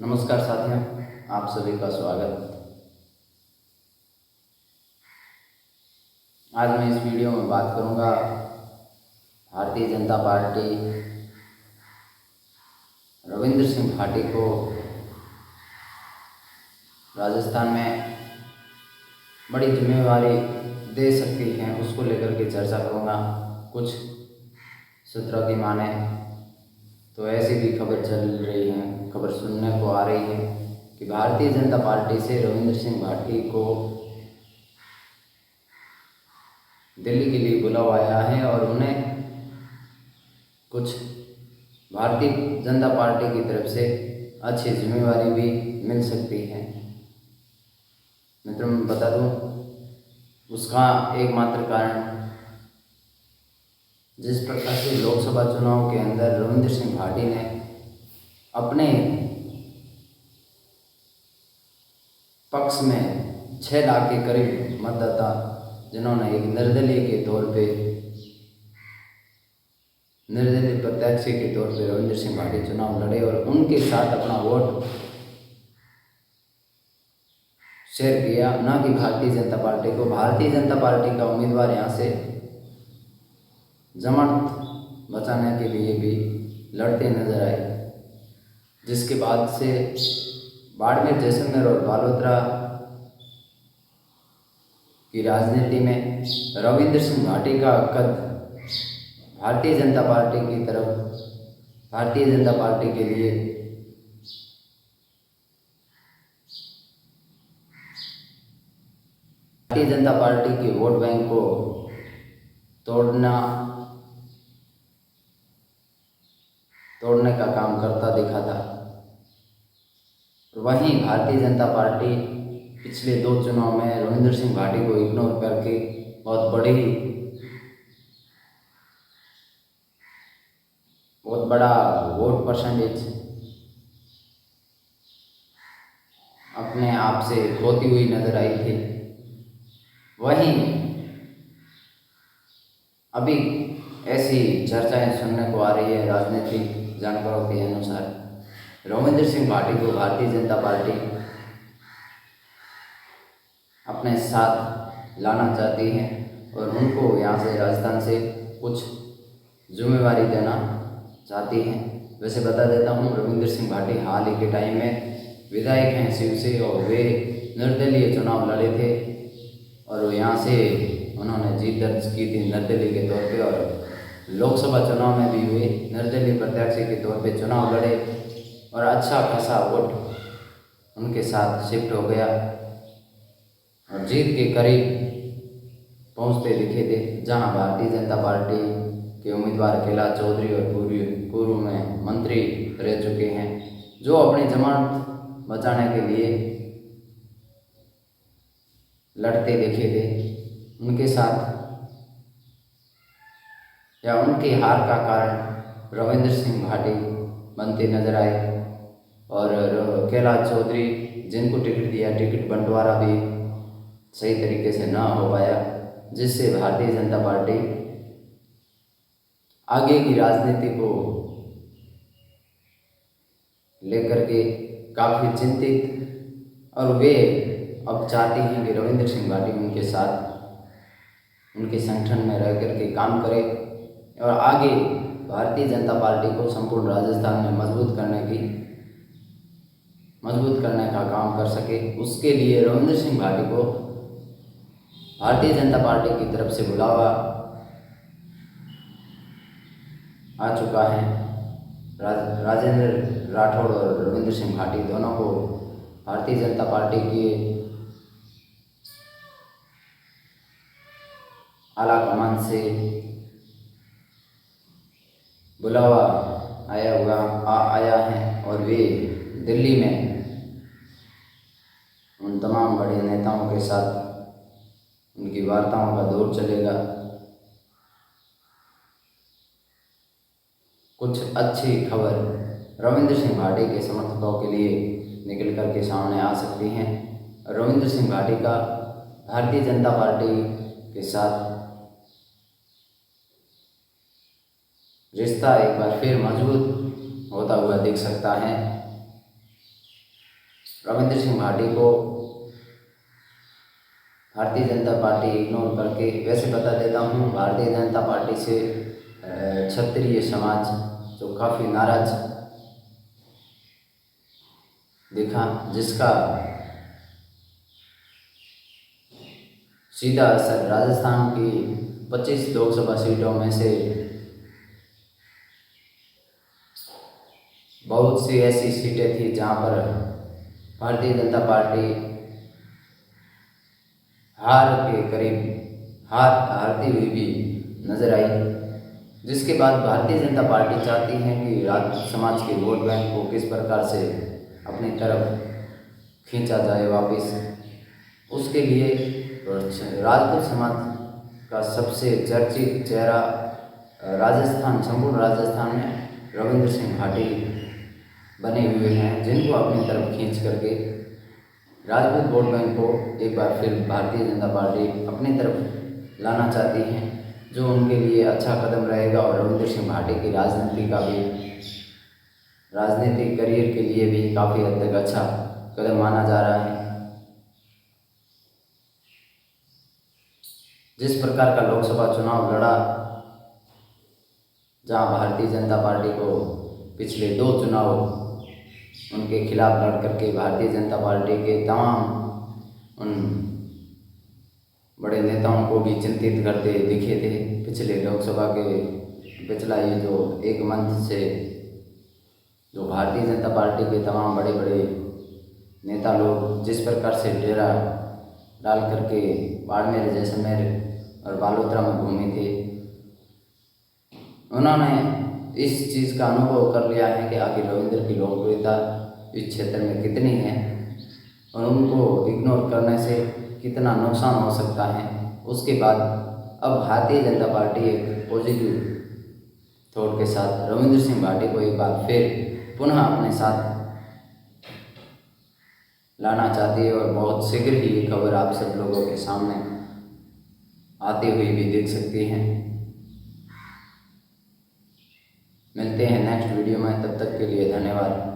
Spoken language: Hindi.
नमस्कार साथियों, आप सभी का स्वागत। आज मैं इस वीडियो में बात करूंगा भारतीय जनता पार्टी रविंद्र सिंह भाटी को राजस्थान में बड़ी जिम्मेवारी दे सकती है, उसको लेकर के चर्चा करूंगा। कुछ सूत्रों की माने तो ऐसी भी खबर चल रही है, खबर सुनने को आ रही है कि भारतीय जनता पार्टी से रविंद्र सिंह भाटी को दिल्ली के लिए बुलावा आया है और उन्हें कुछ भारतीय जनता पार्टी की तरफ से अच्छी जिम्मेवारी भी मिल सकती है। मित्रों, मैं बता दूं, उसका एकमात्र कारण जिस प्रकार से लोकसभा चुनाव के अंदर रविंद्र सिंह भाटी ने अपने पक्ष में 6 लाख के करीब मतदाता जिन्होंने एक निर्दलीय प्रत्याशी के तौर पे रविंद्र सिंह भाटी चुनाव लड़े और उनके साथ अपना वोट शेयर किया, न कि भारतीय जनता पार्टी को। भारतीय जनता पार्टी का उम्मीदवार यहाँ से जमानत बचाने के लिए भी लड़ते नजर आए, जिसके बाद से बाड़मेर, जैसलमेर और बालोतरा की राजनीति में रविंद्र सिंह भाटी का कद भारतीय जनता पार्टी की तरफ, भारतीय जनता पार्टी के लिए भारतीय जनता पार्टी के वोट बैंक को तोड़ने का काम करता दिखा था। वहीं भारतीय जनता पार्टी पिछले 2 चुनाव में रविंद्र सिंह भाटी को इग्नोर करके बहुत बड़ा वोट परसेंटेज अपने आप से खोती हुई नजर आई थी। वहीं अभी ऐसी चर्चाएं सुनने को आ रही है राजनीतिक जानकारों के अनुसार, रविंद्र सिंह भाटी को भारतीय जनता पार्टी अपने साथ लाना चाहती है और उनको यहाँ से, राजस्थान से कुछ जिम्मेवारी देना चाहती है। वैसे बता देता हूँ, रविंद्र सिंह भाटी हाल ही के टाइम में विधायक हैं शिव से और वे निर्दलीय चुनाव लड़े थे और यहाँ से उन्होंने जीत दर्ज की थी निर्दलीय के तौर पे, और लोकसभा चुनाव में भी वे निर्दलीय प्रत्याशी के तौर पे चुनाव लड़े और अच्छा खासा वोट उनके साथ शिफ्ट हो गया और जीत के करीब पहुंचते दिखे थे। जहां भारतीय जनता पार्टी के उम्मीदवार कैलाश चौधरी और पूर्व में मंत्री रह चुके हैं, जो अपनी जमानत बचाने के लिए लड़ते दिखे थे, उनके साथ या उनकी हार का कारण रविंद्र सिंह भाटी बनते नजर आए और कैलाश चौधरी, जिनको टिकट दिया, टिकट बंटवारा भी सही तरीके से ना हो पाया, जिससे भारतीय जनता पार्टी आगे की राजनीति को लेकर के काफ़ी चिंतित, और वे अब चाहती हैं कि रविंद्र सिंह भाटी उनके साथ, उनके संगठन में रह कर के काम करे और आगे भारतीय जनता पार्टी को संपूर्ण राजस्थान में मजबूत करने का काम कर सके। उसके लिए रविंद्र सिंह भाटी को भारतीय जनता पार्टी की तरफ से बुलावा आ चुका है। राजेंद्र राठौड़ और रविंद्र सिंह भाटी दोनों को भारतीय जनता पार्टी की आला कमान से बुलावा आया है और वे दिल्ली में उन तमाम बड़े नेताओं के साथ उनकी वार्ताओं का दौर चलेगा। कुछ अच्छी खबर रविंद्र सिंह भाटी के समर्थकों के लिए निकल कर के सामने आ सकती हैं। रविंद्र सिंह भाटी का भारतीय जनता पार्टी के साथ रिश्ता एक बार फिर मजबूत होता हुआ दिख सकता है। रविंद्र सिंह भाटी को भारतीय जनता पार्टी इग्नोर करके, वैसे बता देता हूँ भारतीय जनता पार्टी से क्षत्रिय समाज जो काफ़ी नाराज दिखा, जिसका सीधा असर राजस्थान की 25 लोकसभा सीटों में से बहुत सी ऐसी सीटें थी जहां पर भारतीय जनता पार्टी हार के करीब हारती हुई भी नजर आई, जिसके बाद भारतीय जनता पार्टी चाहती है कि राजपूत समाज के वोट बैंक को किस प्रकार से अपनी तरफ खींचा जाए वापस। उसके लिए राजपूत समाज का सबसे चर्चित चेहरा राजस्थान, संपूर्ण राजस्थान में रविंद्र सिंह भाटी बने हुए हैं, जिनको अपनी तरफ खींच करके राजपूत वोट बैंक को एक बार फिर भारतीय जनता पार्टी अपनी तरफ लाना चाहती है, जो उनके लिए अच्छा कदम रहेगा और रविंद्र सिंह भाटी की राजनीतिक करियर के लिए भी काफ़ी हद तक अच्छा कदम माना जा रहा है। जिस प्रकार का लोकसभा चुनाव लड़ा, जहां भारतीय जनता पार्टी को पिछले 2 चुनाव उनके खिलाफ लड़ करके भारतीय जनता पार्टी के तमाम उन बड़े नेताओं को भी चिंतित करते दिखे थे। पिछले लोकसभा के पिछला ये जो 1 मंथ से जो भारतीय जनता पार्टी के तमाम बड़े बड़े नेता लोग जिस प्रकार से डेरा डाल करके बाड़मेर, जैसलमेर और बालोतरा में घूमे थे, उन्होंने इस चीज़ का अनुभव कर लिया है कि आखिर रविंद्र की लोकप्रियता इस क्षेत्र में कितनी है और उनको इग्नोर करने से कितना नुकसान हो सकता है। उसके बाद अब भारतीय जनता पार्टी एक पॉजिटिव थॉट के साथ रविंद्र सिंह भाटी को एक बार फिर पुनः अपने साथ लाना चाहती है और बहुत शीघ्र ही ये खबर आप सब लोगों के सामने आती हुई भी देख सकती हैं। मिलते हैं नेक्स्ट वीडियो में, तब तक के लिए धन्यवाद।